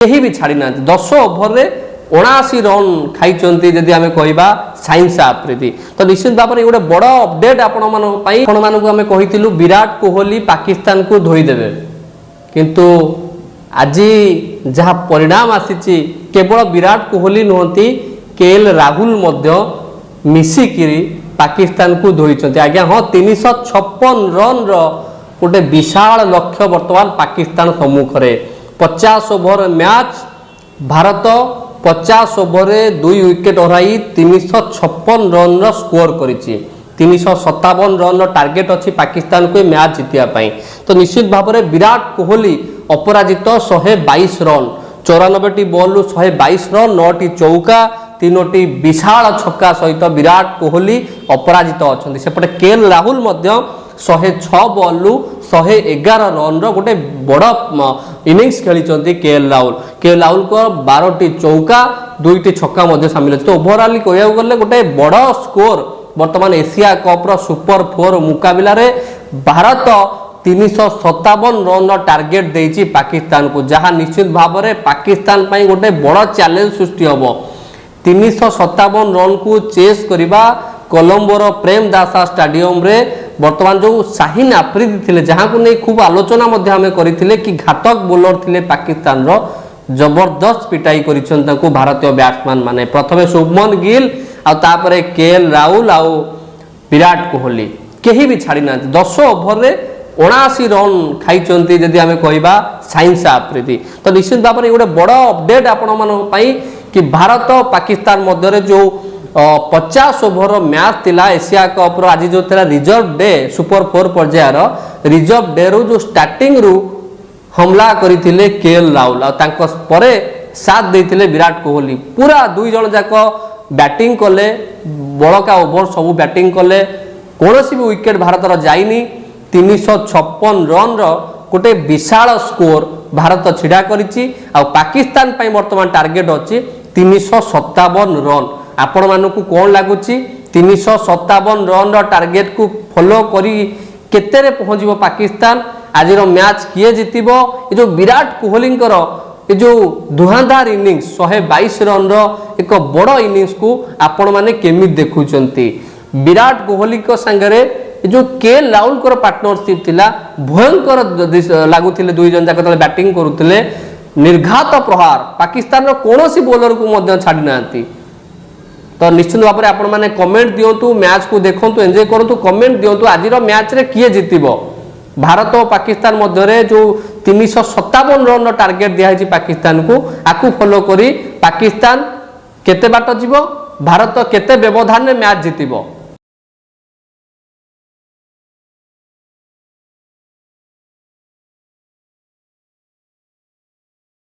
केही भी छाड़ी ना 10 ओभर रे 79 रन खाई जदि आम कह साइंस आप्रीति तो निश्चित भाव में गोटे बड़ अपडेट आपण आम कही विराट कोहली पाकिस्तान को धोईदेवे किंतु आज जहाँ परिणाम आसी केवल विराट कोहली नुहति केएल राहुल मिसिकी पाकिस्तान को धोई आज्ञा हाँ 356 रन गोटे विशाल लक्ष्य वर्तमान पाकिस्तान सम्मुख में 50 over match Bharat 50 over 2 wicket हराई 356 रन स्कोर करिछि 357 रन टार्गेट अच्छी पाकिस्तान को मैच जीतिया तो निश्चित भाव में विराट कोहली अपराजित 122 रन 94 बॉल 122 रन 9टी चौका 3टी विशाल छक्का सहित विराट कोहली अपराजित अच्छा सेपटे केएल राहुल 106 बॉल 111 रन गोटे बड़ इनिंग्स खेली केएल राहुल को 12टी चौका 2टी छक्का सामिल अच्छे तो ओभरऑल कह गले गोटे बड़ स्कोर वर्तमान एशिया कप सुपर 4 मुकाबला रे भारत 357 रन टार्गेट देइछि पाकिस्तान को जहां निश्चित भाव में पाकिस्तान पाई गोटे बड़ चैलेंज सृष्टि हम 357 रन को चेस करवा कोलंबोर प्रेमदासा स्टाडियम रे वर्तमान जो शाहीन आफरीदी थिले जहां को नहीं खूब आलोचना आम करथिले कि घातक बोलर थिले पाकिस्तान रो जबरदस्त पिटाई करिसंता भारतीय बैट्समैन माने प्रथमे शुभमन गिल आ तापरे केएल राहुल आ विराट कोहली केही भी छाड़ी ना 10 ओभर रे 79 रन खाई जदि आम कह साइंस आफरीदी तो निश्चित भाव में गोटे बड़ अपडेट आपण कि भारत पाकिस्तान मध्य जो 50 ओभर मैच थिला एशिया कप आज जो थिला रिजर्व डे सुपर 4 पर्यायर रिजर्व डे रो जो स्टार्टिंग रु हमला करथिले केएल राहुल आ परे साथ देथिले विराट कोहली पूरा 2 जण जाक बैटिंग कले बड़का ओभर सब बैटिंग कले कोनोसी भी विकेट भारतर जाइनी 356 रन गोटे विशाल स्कोर भारत छिड़ा करिछि आ पाकिस्तान पई वर्तमान टार्गेट अछि 357 रन आपण मानकु कोन लागुछि 357 रन टार्गेट को फॉलो करी केते रे पहुंचबो पाकिस्तान आज मैच किए जीतिबो ए जो विराट कोहली ये जो धुआंधार इनिंग्स 122 रन एक बड़ इनिंग्स को आपण माने केमी देखुचंती विराट कोहली को संगरे जो केएल राहुल को पार्टनरशिप थिला भयंकर लागुथिले 2 जन जाक बैटिंग करुथिले निर्घात प्रहार पाकिस्तान रो कोनोसी बॉलर को मध्य छाडी नांती तो निश्चित भाव में आपण माने कमेंट दियंतु मैच को देखंतु एंजॉय करंतु कमेंट दियंतु आज रो मैच रे किए जीतिबो भारत और पाकिस्तान मध्य जो 357 रन टार्गेट दिया पाकिस्तान को आकु फॉलो करी पाकिस्तान केते बाट जीवो भारत केते व्यवधान में मैच जीतिबो।